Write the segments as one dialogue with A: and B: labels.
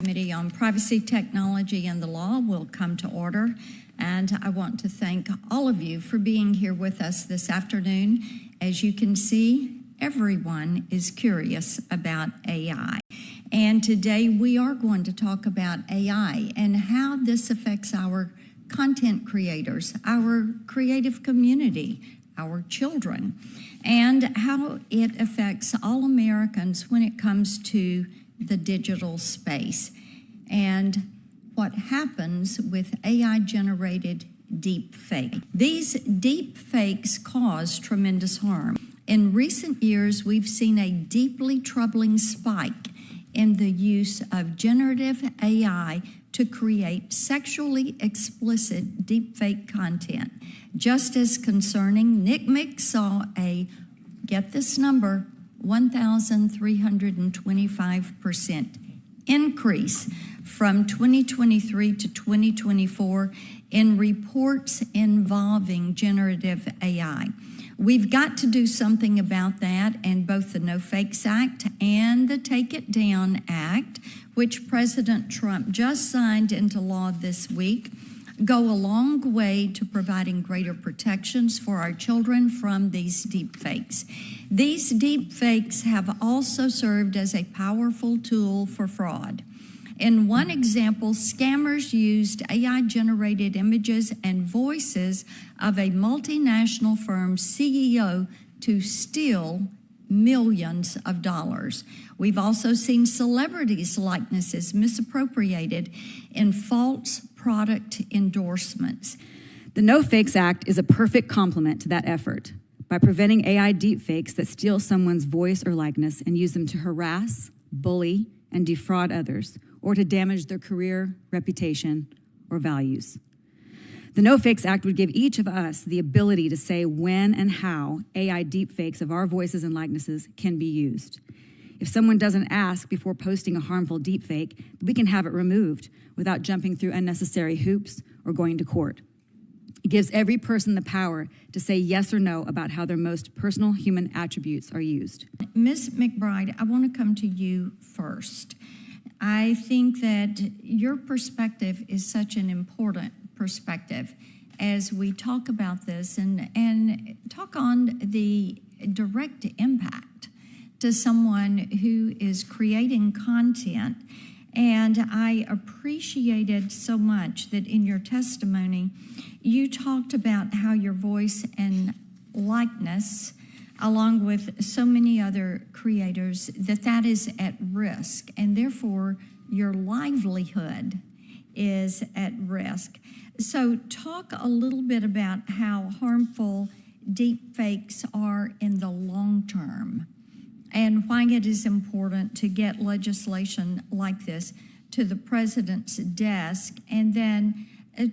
A: Committee on Privacy, Technology, and the Law will come to order, and I want to thank all of you for being here with us this afternoon. As you can see, everyone is curious about AI, and today we are going to talk about AI and how this affects our content creators, our creative community, our children, and how it affects all Americans when it comes to the digital space, and what happens with AI-generated deepfake. These deepfakes cause tremendous harm. In recent years, we've seen a deeply troubling spike in the use of generative AI to create sexually explicit deepfake content. Just as concerning, NCMEC saw a, get this number, 1,325% increase from 2023 to 2024 in reports involving generative AI. We've got to do something about that, and both the No Fakes Act and the Take It Down Act, which President Trump just signed into law this week, go a long way to providing greater protections for our children from these deepfakes. These deepfakes have also served as a powerful tool for fraud. In one example, scammers used AI-generated images and voices of a multinational firm's CEO to steal millions of dollars. We've also seen celebrities' likenesses misappropriated in false product endorsements.
B: The No Fakes Act is a perfect complement to that effort by preventing AI deepfakes that steal someone's voice or likeness and use them to harass, bully, and defraud others, or to damage their career, reputation, or values. The No Fakes Act would give each of us the ability to say when and how AI deepfakes of our voices and likenesses can be used. If someone doesn't ask before posting a harmful deepfake, we can have it removed without jumping through unnecessary hoops or going to court. It gives every person the power to say yes or no about how their most personal human attributes are used.
A: Ms. McBride, I want to come to you first. I think that your perspective is such an important perspective as we talk about this and talk on the direct impact to someone who is creating content. And I appreciated so much that in your testimony, you talked about how your voice and likeness, along with so many other creators, that is at risk, and therefore your livelihood is at risk. So talk a little bit about how harmful deepfakes are in the long term and why it is important to get legislation like this to the president's desk, and then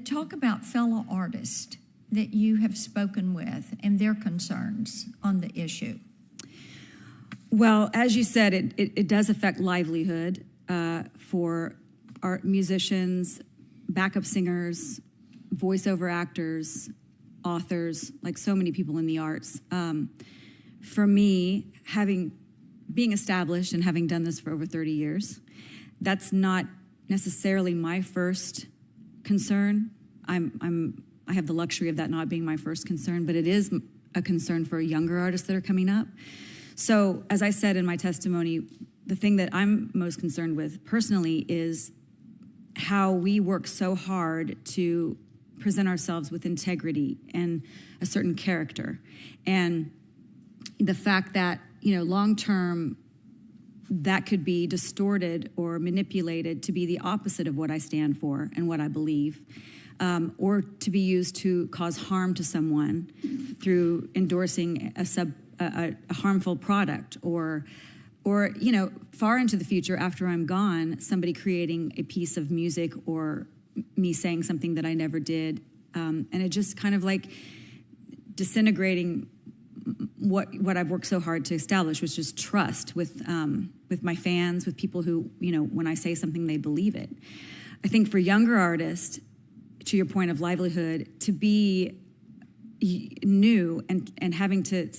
A: talk about fellow artists that you have spoken with and their concerns on the issue.
B: Well, as you said, it does affect livelihood for art musicians, backup singers, voiceover actors, authors, like so many people in the arts. For me, being established and having done this for over 30 years, that's not necessarily my first concern. I have the luxury of that not being my first concern, but it is a concern for younger artists that are coming up. So, as I said in my testimony, the thing that I'm most concerned with personally is how we work so hard to present ourselves with integrity and a certain character. And the fact that, long term, that could be distorted or manipulated to be the opposite of what I stand for and what I believe, or to be used to cause harm to someone through endorsing a harmful product, or far into the future after I'm gone, somebody creating a piece of music or me saying something that I never did, and it just kind of like disintegrating what I've worked so hard to establish, which is trust with my fans, with people who, when I say something, they believe it. I think for younger artists, to your point of livelihood, to be new and having to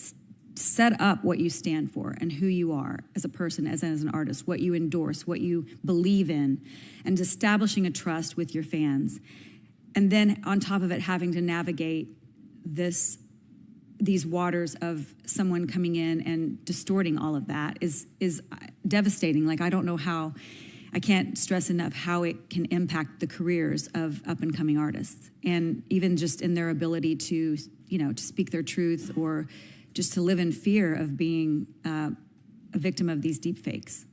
B: set up what you stand for and who you are as a person, as an artist, what you endorse, what you believe in, and establishing a trust with your fans. And then on top of it, having to navigate these waters of someone coming in and distorting all of that is devastating. Like, I don't know how, I can't stress enough how it can impact the careers of up-and-coming artists, and even just in their ability to, to speak their truth, or just to live in fear of being a victim of these deepfakes.